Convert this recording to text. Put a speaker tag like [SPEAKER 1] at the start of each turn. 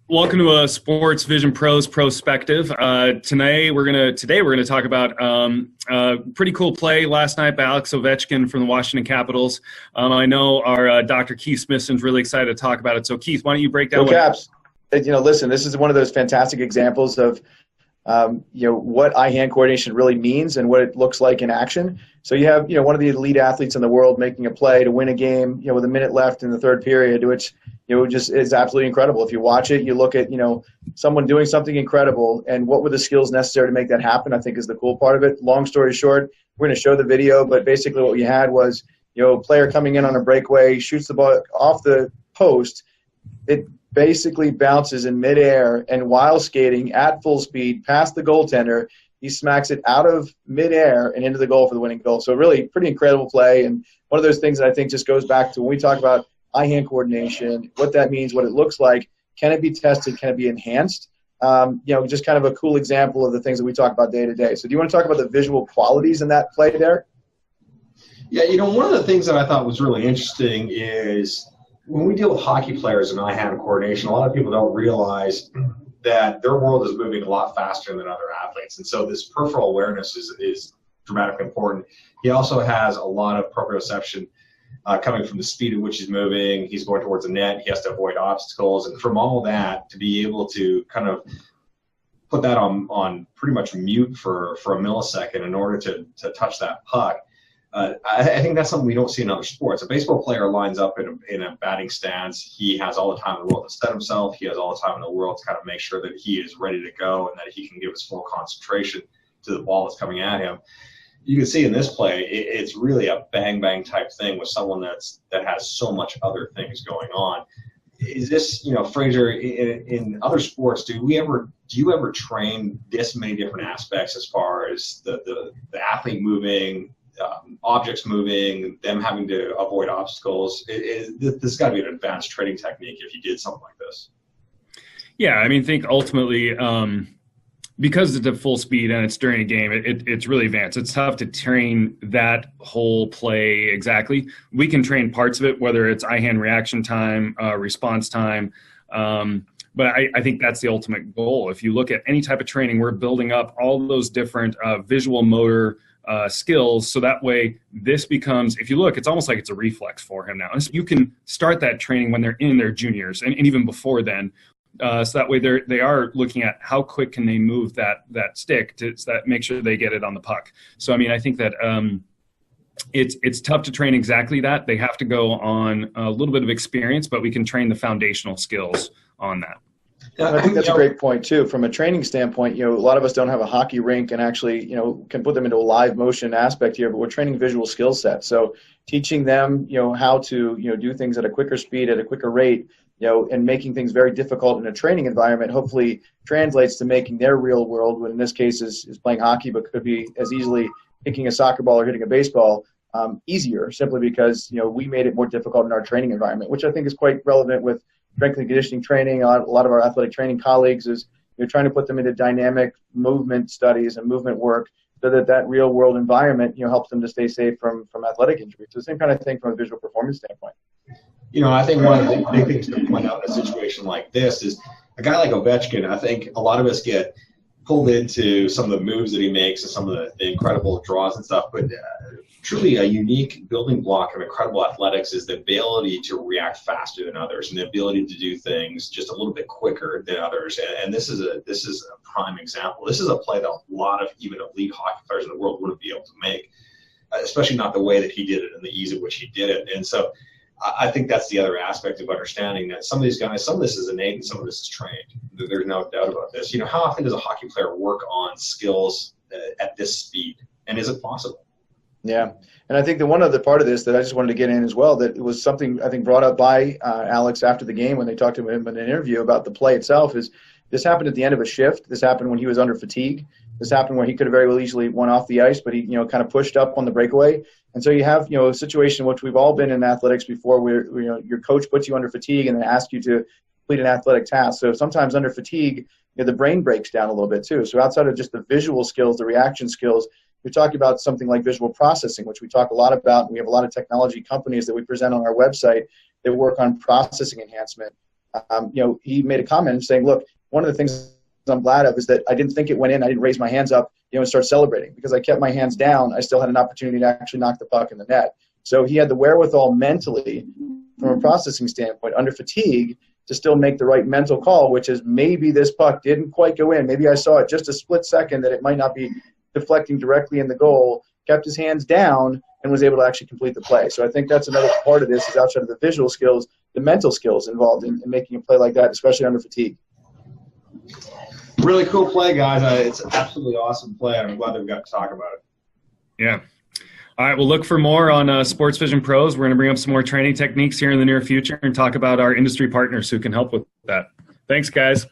[SPEAKER 1] Welcome to a Sports Vision Pros Prospective. Today we're gonna talk about a pretty cool play last night by Alex Ovechkin from the Washington Capitals. I know our Dr. Keith Smithson's really excited to talk about it. So Keith, why don't you break down?
[SPEAKER 2] Go Caps. Listen, this is one of those fantastic examples of what eye-hand coordination really means and what it looks like in action. So you have one of the elite athletes in the world making a play to win a game with a minute left in the third period, which just is absolutely incredible. If you watch it, you look at someone doing something incredible, and what were the skills necessary to make that happen, I think is the cool part of it. Long story short, we're going to show the video, but basically what we had was a player coming in on a breakaway, shoots the ball off the post. It basically bounces in midair, and while skating at full speed past the goaltender, he smacks it out of midair and into the goal for the winning goal. So really pretty incredible play, and one of those things that I think just goes back to when we talk about eye-hand coordination, what that means, what it looks like. Can it be tested? Can it be enhanced? Just kind of a cool example of the things that we talk about day to day. So do you want to talk about the visual qualities in that play there?
[SPEAKER 3] Yeah, one of the things that I thought was really interesting is when we deal with hockey players and eye-hand coordination, a lot of people don't realize that their world is moving a lot faster than other athletes. And so this peripheral awareness is dramatically important. He also has a lot of proprioception coming from the speed at which he's moving. He's going towards the net. He has to avoid obstacles. And from all that, to be able to kind of put that on pretty much mute for a millisecond in order to touch that puck, I think that's something we don't see in other sports. A baseball player lines up in a batting stance. He has all the time in the world to set himself. He has all the time in the world to kind of make sure that he is ready to go and that he can give his full concentration to the ball that's coming at him. You can see in this play, it's really a bang-bang type thing with someone that has so much other things going on. Is this, Fraser, in other sports, do you ever train this many different aspects as far as the athlete moving, objects moving, them having to avoid obstacles? This got to be an advanced training technique if you did something like this.
[SPEAKER 1] Yeah, I mean, think ultimately, because it's at full speed and it's during a game, it's really advanced. It's tough to train that whole play exactly. We can train parts of it, whether it's eye-hand reaction time, response time, but I think that's the ultimate goal. If you look at any type of training, we're building up all those different visual motor skills, so that way this becomes, if you look, it's almost like it's a reflex for him now. And so you can start that training when they're in their juniors and even before then. So that way they are looking at how quick can they move that stick to make sure they get it on the puck. So I mean, I think that it's tough to train exactly that. They have to go on a little bit of experience, but we can train the foundational skills on that.
[SPEAKER 2] Yeah, I think that's a great point too. From a training standpoint, a lot of us don't have a hockey rink and actually, can put them into a live motion aspect here, but we're training visual skill sets. So teaching them, how to, do things at a quicker speed, at a quicker rate, and making things very difficult in a training environment hopefully translates to making their real world, when in this case is playing hockey, but could be as easily kicking a soccer ball or hitting a baseball, easier, simply because, we made it more difficult in our training environment, which I think is quite relevant with strength and conditioning training. A lot of our athletic training colleagues is trying to put them into dynamic movement studies and movement work so that real world environment, helps them to stay safe from athletic injuries. So the same kind of thing from a visual performance standpoint.
[SPEAKER 3] I think one of the big things to point out in a situation like this is a guy like Ovechkin. I think a lot of us get pulled into some of the moves that he makes and some of the incredible draws and stuff, but truly a unique building block of incredible athletics is the ability to react faster than others and the ability to do things just a little bit quicker than others. And this is a prime example. This is a play that a lot of even elite hockey players in the world wouldn't be able to make, especially not the way that he did it and the ease at which he did it. And so I think that's the other aspect of understanding that some of these guys, some of this is innate and some of this is trained. There's no doubt about this. How often does a hockey player work on skills at this speed? And is it possible?
[SPEAKER 2] Yeah, and I think the one other part of this that I just wanted to get in as well, that it was something I think brought up by Alex after the game when they talked to him in an interview about the play itself, is this happened at the end of a shift. This happened when he was under fatigue. This happened where he could have very well easily went off the ice, but he kind of pushed up on the breakaway. And so you have a situation which we've all been in athletics before, where your coach puts you under fatigue and then asks you to complete an athletic task. So sometimes under fatigue, the brain breaks down a little bit too. So outside of just the visual skills, the reaction skills, you're talking about something like visual processing, which we talk a lot about. And we have a lot of technology companies that we present on our website that work on processing enhancement, he made a comment saying, look, one of the things I'm glad of is that I didn't think it went in. I didn't raise my hands up, and start celebrating because I kept my hands down. I still had an opportunity to actually knock the puck in the net. So he had the wherewithal mentally, from a processing standpoint, under fatigue, to still make the right mental call, which is maybe this puck didn't quite go in. Maybe I saw it just a split second that it might not be deflecting directly in the goal, kept his hands down, and was able to actually complete the play. So I think that's another part of this is outside of the visual skills, the mental skills involved in making a play like that, especially under fatigue.
[SPEAKER 3] Really cool play, guys. It's an absolutely awesome play. I'm glad that we got to talk about it.
[SPEAKER 1] Yeah. All right, we'll look for more on Sports Vision Pros. We're going to bring up some more training techniques here in the near future and talk about our industry partners who can help with that. Thanks, guys.